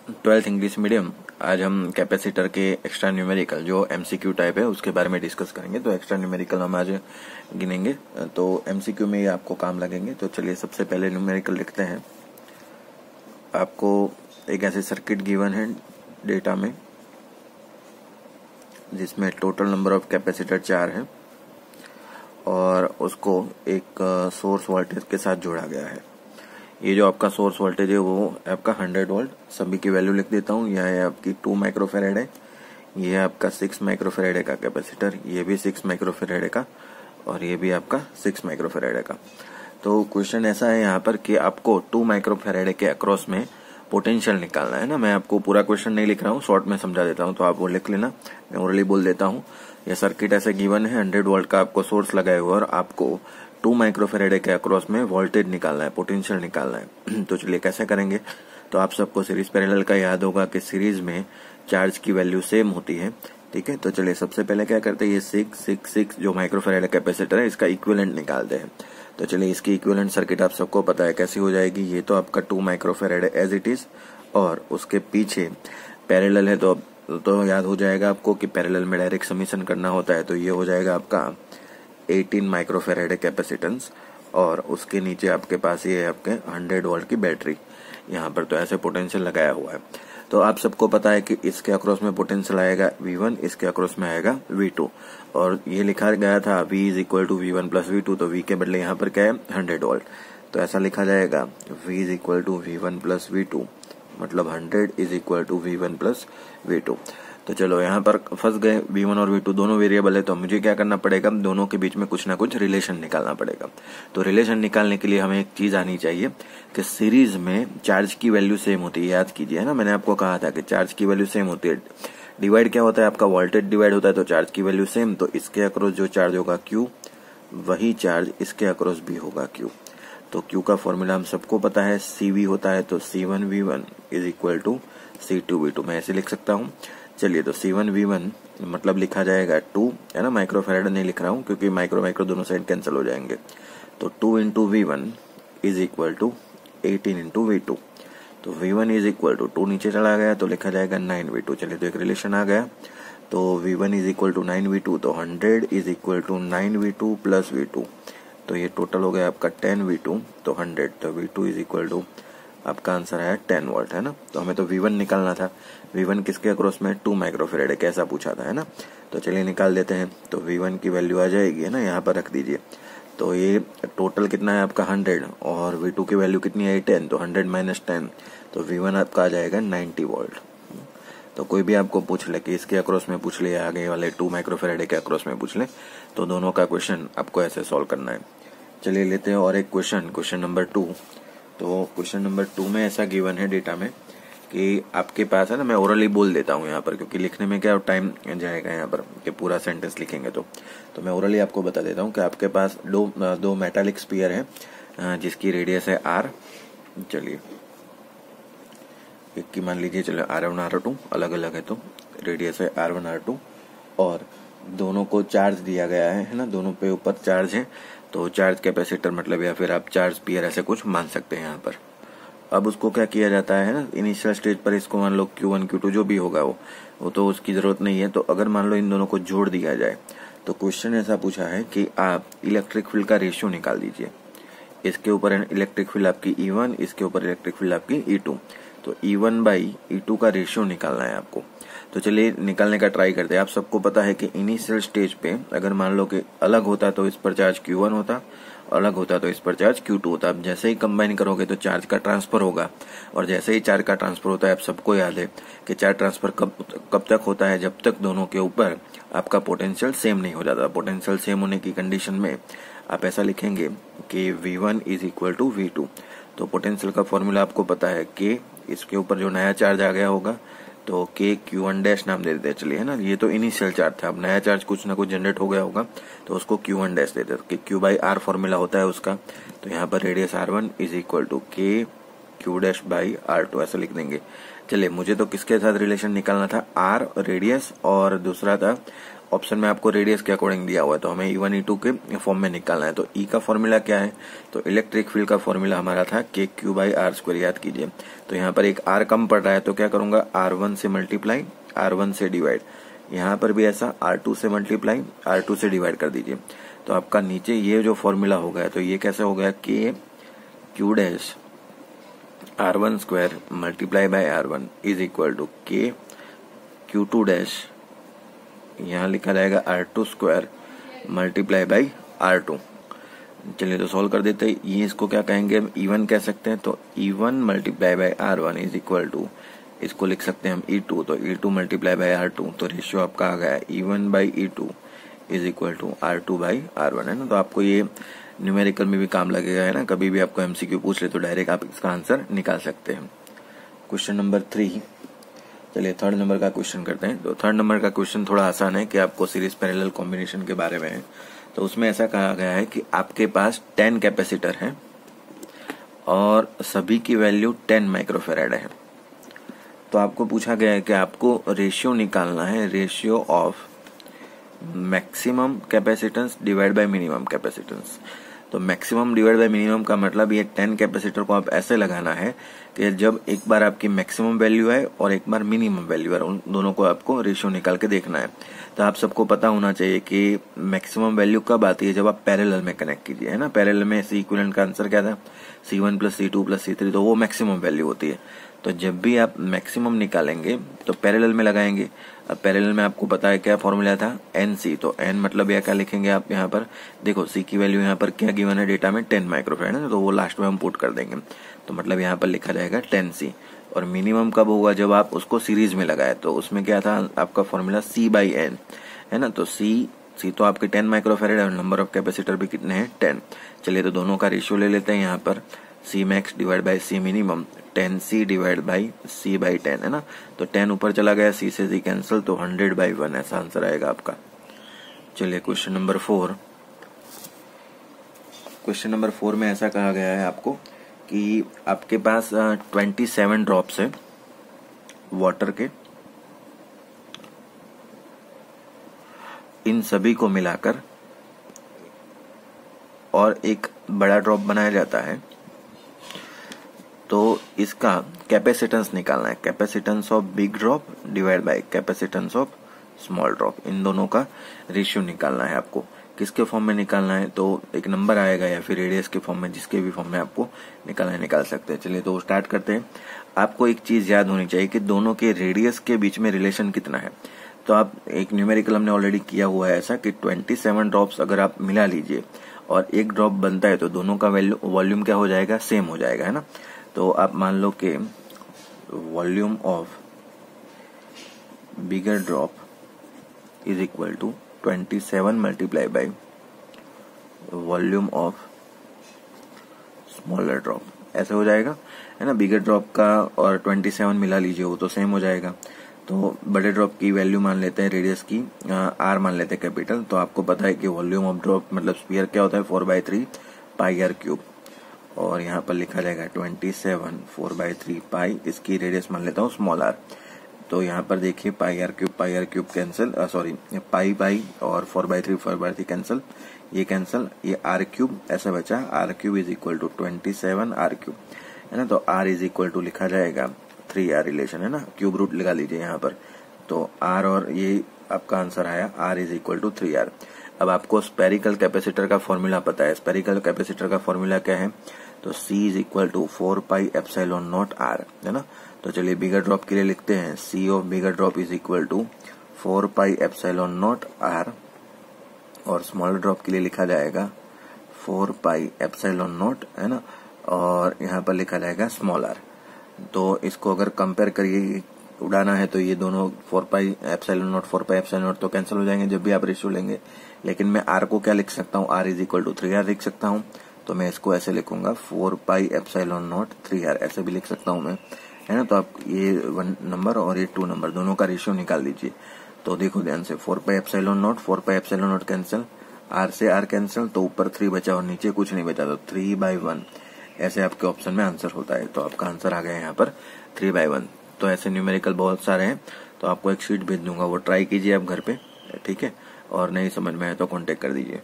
Twelfth English medium. आज हम capacitor के एक्स्ट्रा न्यूमेरिकल जो एमसीक्यू टाइप है उसके बारे में डिस्कस करेंगे। तो एक्स्ट्रा न्यूमेरिकल हम आज गिनेंगे, तो एमसीक्यू में ये आपको काम लगेंगे। तो चलिए सबसे पहले न्यूमेरिकल लिखते हैं। आपको एक ऐसे सर्किट गिवन है डेटा में जिसमें टोटल नंबर ऑफ कैपेसिटर 4 है और उसको एक सोर्स वोल्टेज के साथ जोड़ा गया है। ये जो आपका सोर्स वोल्टेज है वो आपका 100 वोल्ट, सभी की वैल्यू लिख देता हूँ। यह है आपकी 2 माइक्रोफेरेड है, ये आपका 6 माइक्रोफेरेड का कैपेसिटर, ये भी 6 माइक्रोफेरेड का और ये भी आपका 6 माइक्रोफेरेड का। तो क्वेश्चन ऐसा है यहाँ पर कि आपको 2 माइक्रोफेरेड के अक्रॉस में पोटेंशियल निकालना है ना। मैं आपको पूरा क्वेश्चन नहीं लिख रहा हूँ, शॉर्ट में समझा देता हूँ, तो आप वो लिख लेना। मैं ओरली बोल देता हूँ। यह सर्किट ऐसे गिवन है, 100 वोल्ट का आपको सोर्स लगाए हुआ और आपको 2 माइक्रोफेरेड के अक्रॉस में वोल्टेज निकालना है, पोटेंशियल निकालना है। तो चलिए कैसे करेंगे। तो आप सबको सीरीज पैरेलल का याद होगा कि सीरीज में चार्ज की वैल्यू सेम होती है, ठीक है। तो चलिए सबसे पहले क्या करते हैं, ये 6 जो माइक्रोफेरेड कैपेसिटर है इसका इक्विवेलेंट निकालते हैं। तो चलिए इसकी इक्विवेलेंट सर्किट आप सबको पता है कैसी हो जाएगी। ये तो आपका 2 माइक्रोफेरेड एज इट इज और उसके पीछे पैरेलल है, तो याद हो जाएगा आपको कि पैरेलल में डायरेक्ट समीशन करना होता है। तो ये हो जाएगा आपका 18 माइक्रोफेरेड कैपेसिटेंस और उसके नीचे आपके पास ये है आपके 100 वोल्ट की बैटरी। यहाँ पर तो ऐसे पोटेंशियल लगाया हुआ है। तो आप सबको पता है कि इसके अक्रॉस में पोटेंशियल आएगा V1, इसके अक्रॉस में आएगा V2 और ये लिखा गया था V is equal to V1 plus V2। तो V के बदले यहाँ पर क्या है 100 वोल्ट, तो ऐसा लिखा जाएगा V is equal to V1 plus V2, मतलब 100 is equal to V1 plus V2। तो चलो यहाँ पर फंस गए, V1 और V2 दोनों वेरिएबल है, तो मुझे क्या करना पड़ेगा, दोनों के बीच में कुछ ना कुछ रिलेशन निकालना पड़ेगा। तो रिलेशन निकालने के लिए हमें एक चीज आनी चाहिए कि सीरीज में चार्ज की वैल्यू सेम होती है। याद कीजिए, है ना, मैंने आपको कहा था कि चार्ज की वैल्यू सेम होती है। डिवाइड क्या होता है, आपका वोल्टेज डिवाइड होता है, तो चार्ज की वैल्यू सेम। तो इसके अक्रॉस जो चार्ज होगा Q, वही चार्ज इसके अक्रॉस भी होगा Q। तो Q का फॉर्मूला हम सबको पता है, CV होता है, तो C1V1 is equal to C2V2। मैं ऐसे लिख सकता हूँ। चलिए तो C1V1 मतलब लिखा जाएगा 2, है ना, माइक्रोफेरेड नहीं लिख रहा हूँ क्योंकि माइक्रो दोनों साइड कैंसिल हो जाएंगे। तो 2 into V1 is equal to 18 into V2। तो V1 इज इक्वल टू 2 नीचे चला गया तो लिखा जाएगा 9V2। चलिए तो एक रिलेशन आ गया। तो V1 is equal to 9V2, तो 100 is equal to 9V2 plus V2। तो ये टोटल हो गया आपका 10V2, तो 100, तो V2 इज इक्वल टू आपका आंसर है 10 वोल्ट, है ना। तो हमें तो V1 निकालना था। V1 किसके अक्रॉस में, 2 माइक्रोफेरेड है, कैसा पूछा था, है ना। तो चलिए निकाल देते हैं। तो V1 की वैल्यू आ जाएगी, है ना, यहाँ पर रख दीजिए। तो ये टोटल कितना है आपका 100 और V2 की वैल्यू कितनी है 10, तो 100 माइनस 10, तो V1 आपका आ जाएगा 90 वोल्ट। तो कोई भी आपको पूछ ले कि इसके अक्रॉस में पूछ ले या आगे वाले 2 माइक्रोफेरेड के अक्रॉस में पूछ ले, तो दोनों का क्वेश्चन आपको ऐसे सॉल्व करना है। चलिए लेते हैं और एक क्वेश्चन नंबर 2। तो क्वेश्चन नंबर 2 में ऐसा गिवन है डेटा में कि आपके पास, है ना, मैं ओरली बोल देता हूँ यहाँ पर क्योंकि लिखने में क्या टाइम जाएगा यहाँ पर कि पूरा सेंटेंस लिखेंगे। तो मैं ओरली आपको बता देता हूँ कि आपके पास दो मेटालिक स्फीयर है जिसकी रेडियस है R। चलिए एक की मान लीजिए, चलो R1 R2 अलग अलग है, तो रेडियस है R1 R2 और दोनों को चार्ज दिया गया है ना, दोनों पे ऊपर चार्ज है। तो चार्ज कैपेसिटर मतलब या फिर आप चार्ज पेयर ऐसे कुछ मान सकते हैं यहाँ पर। अब उसको क्या किया जाता है ना, इनिशियल स्टेज पर इसको मान लो Q1 Q2 जो भी होगा वो तो उसकी जरूरत नहीं है। तो अगर मान लो इन दोनों को जोड़ दिया जाए तो क्वेश्चन ऐसा पूछा है कि आप इलेक्ट्रिक फील्ड का रेशियो निकाल दीजिए। इसके ऊपर इलेक्ट्रिक फील्ड आपकी E1, इसके ऊपर इलेक्ट्रिक फील्ड आपकी E2। तो E1 बाई E2 का रेशियो निकालना है आपको। तो चलिए निकालने का ट्राई करते हैं। आप सबको पता है कि इनिशियल स्टेज पे अगर मान लो कि अलग होता तो इस पर चार्ज Q1 होता, अलग होता तो इस पर चार्ज Q2 होता। अब जैसे ही कंबाइन करोगे तो चार्ज का ट्रांसफर होगा और जैसे ही चार्ज का ट्रांसफर होता है, आप सबको याद है कि चार्ज ट्रांसफर कब तक होता है, जब तक दोनों के ऊपर आपका पोटेंशियल सेम नहीं हो जाता। पोटेंशियल सेम होने की कंडीशन में आप ऐसा लिखेंगे कि V1 is equal to V2। तो पोटेंशियल का फॉर्मूला आपको पता है कि इसके ऊपर जो नया चार्ज आ गया होगा तो K Q1 डैश नाम दे देते हैं। चलिए, है ना, ये तो इनिशियल चार्ज था, अब नया चार्ज कुछ ना कुछ जनरेट हो गया होगा तो उसको Q1 डैश देते हैं कि Q बाई R फॉर्मूला होता है उसका। तो यहाँ पर radius R1 is equal to K Q dash by R2 ऐसा लिख देंगे। चलिए मुझे तो किसके साथ रिलेशन निकालना था, R रेडियस और दूसरा था ऑप्शन में आपको रेडियस के अकॉर्डिंग दिया हुआ है, तो हमें E1 E2 के फॉर्म में निकालना है। तो E का फॉर्मूला क्या है, तो इलेक्ट्रिक फील्ड का फॉर्मूला हमारा था KQ/R², याद कीजिए। तो यहाँ पर एक R कम पड़ रहा है, तो क्या करूंगा, R1 से मल्टीप्लाई, R1 से डिवाइड, यहाँ पर भी ऐसा R2 से मल्टीप्लाई, R2 से डिवाइड कर दीजिए। तो आपका नीचे ये जो फॉर्मूला हो गया, तो ये कैसे हो गया, KQ' R1² multiply by R1 is equal to KQ2' यहाँ लिखा जाएगा R2² मल्टीप्लाई बाई R2। चलिए तो सॉल्व कर देते हैं। ये इसको क्या कहेंगे, E1 कह सकते हैं, तो E1 multiply by R1 is equal to, इसको लिख सकते हैं हम E2, तो E2 मल्टीप्लाई बाई R2, तो रेशियो आपका आ गया E1/E2 is equal to R2/R1, है ना। तो आपको ये न्यूमेरिकल में भी काम लगेगा, है ना, कभी भी आपको MCQ पूछ ले तो डायरेक्ट आप इसका आंसर निकाल सकते हैं। क्वेश्चन नंबर 3, चलिए थर्ड नंबर का क्वेश्चन करते हैं। तो थर्ड नंबर का क्वेश्चन थोड़ा आसान है कि आपको सीरीज पैरेलल कॉम्बिनेशन के बारे में है। तो उसमें ऐसा कहा गया है कि आपके पास 10 कैपेसिटर हैं और सभी की वैल्यू 10 माइक्रोफेराड है। तो आपको पूछा गया है कि आपको रेशियो निकालना है, ratio of maximum capacitance divide by minimum capacitance. तो मैक्सिमम डिवाइड बाय मिनिमम का मतलब ये 10 कैपेसिटर को आप ऐसे लगाना है कि जब एक बार आपकी मैक्सिमम वैल्यू है और एक बार मिनिमम वैल्यू है, उन दोनों को आपको रेशियो निकाल के देखना है। तो आप सबको पता होना चाहिए कि मैक्सिमम वैल्यू कब आती है, जब आप पैरेलल में कनेक्ट कीजिए, है ना। पैरेलल में C इक्विवेलेंट का आंसर क्या था, C1 + C2 + C3, तो वो मैक्सिमम वैल्यू होती है। तो जब भी आप मैक्सिमम निकालेंगे तो पैरेलल में लगाएंगे। अब पैरेलल में आपको पता है क्या फॉर्मूला था, NC, तो N मतलब यह क्या लिखेंगे आप यहाँ पर, देखो C की वैल्यू यहाँ पर क्या गिवन है डेटा में 10 माइक्रोफेराड है, तो वो लास्ट में हम पुट कर देंगे। तो मतलब यहाँ पर लिखा जाएगा 10C। और मिनिमम कब होगा, जब आप उसको सीरीज में लगाए, तो उसमें क्या था आपका फॉर्मूला C/N, है ना। तो C तो आपके 10 माइक्रोफेराड है और नंबर ऑफ कैपेसिटर भी कितने हैं, 10। चलिए तो दोनों का रेशियो ले लेते हैं यहाँ पर, Cmax divide by Cminimum 10C divide by C/10, है ना। तो 10 ऊपर चला गया, C से C कैंसिल, तो 100/1 ऐसा आंसर आएगा आपका। चलिए क्वेश्चन नंबर 4। क्वेश्चन नंबर 4 में ऐसा कहा गया है आपको कि आपके पास 27 ड्रॉप्स है वाटर के, इन सभी को मिलाकर और एक बड़ा ड्रॉप बनाया जाता है। तो इसका कैपेसिटेंस निकालना है, capacitance of big drop divide by capacitance of small drop, इन दोनों का रेशियो निकालना है आपको। किसके फॉर्म में निकालना है, तो एक नंबर आएगा या फिर रेडियस के फॉर्म में, जिसके भी फॉर्म में आपको निकालना है निकाल सकते हैं। चलिए तो स्टार्ट करते हैं। आपको एक चीज याद होनी चाहिए कि दोनों के रेडियस के बीच में रिलेशन कितना है। तो आप एक न्यूमेरिकल हमने ऑलरेडी किया हुआ है ऐसा कि 27 ड्रॉप्स अगर आप मिला लीजिए और एक ड्रॉप बनता है तो दोनों का वॉल्यूम क्या हो जाएगा, सेम हो जाएगा, है ना। तो आप मान लो कि volume of bigger drop is equal to 27 multiply by volume of smaller drop, ऐसे हो जाएगा, है ना। बिगर ड्रॉप का और 27 मिला लीजिए, वो तो सेम हो जाएगा। तो बड़े ड्रॉप की वैल्यू मान लेते हैं, रेडियस की R मान लेते हैं कैपिटल। तो आपको पता है कि वॉल्यूम ऑफ ड्रॉप मतलब स्फीयर क्या होता है, 4/3 πr³। और यहाँ पर लिखा जाएगा 27 4/3 पाई, इसकी रेडियस मान लेता हूँ स्मॉल r। तो यहाँ पर देखिए πr³ कैंसिल, सॉरी पाई और 4/3 कैंसिल, ये कैंसिल, ये r³ ऐसा बचा, r³ is equal to 27 r³, है ना। तो r इज इक्वल टू लिखा जाएगा 3r रिलेशन, है ना, क्यूब रूट लगा लीजिए यहाँ पर। तो r और ये आपका आंसर आया, r is equal to 3r। अब आपको स्पेरिकल कैपेसिटर का फॉर्मूला पता है। स्पेरिकल कैपेसिटर का फॉर्मूला क्या है, तो C is equal to 4πε0r, है ना। तो चलिए बिगर ड्रॉप के लिए लिखते हैं, C of bigger drop is equal to 4πε0r, और स्मॉल ड्रॉप के लिए लिखा जाएगा 4πε0, है ना, और यहाँ पर लिखा जाएगा स्मॉल r। तो इसको अगर कंपेयर करिए, उड़ाना है, तो ये दोनों 4πε0 4πε0 तो कैंसिल हो जाएंगे जब भी आप रेशियो लेंगे। लेकिन मैं r को क्या लिख सकता हूँ, r is equal to 3r लिख सकता हूँ। तो मैं इसको ऐसे लिखूंगा 4πε0 3r, ऐसे भी लिख सकता हूँ मैं, है ना। तो आप ये 1 नंबर और ये 2 नंबर दोनों का रेशियो निकाल दीजिए। तो देखो ध्यान से, 4πε0 कैंसिल, r से r कैंसिल, तो ऊपर 3 बचा और नीचे कुछ नहीं बचा, तो 3/1 ऐसे आपके ऑप्शन में आंसर होता है। तो आपका आंसर आ गया यहाँ पर 3/1। तो ऐसे न्यूमेरिकल बहुत सारे हैं, तो आपको एक शीट भेज दूंगा, वो ट्राई कीजिए आप घर पे, ठीक है, और नहीं समझ में आए तो कांटेक्ट कर दीजिए।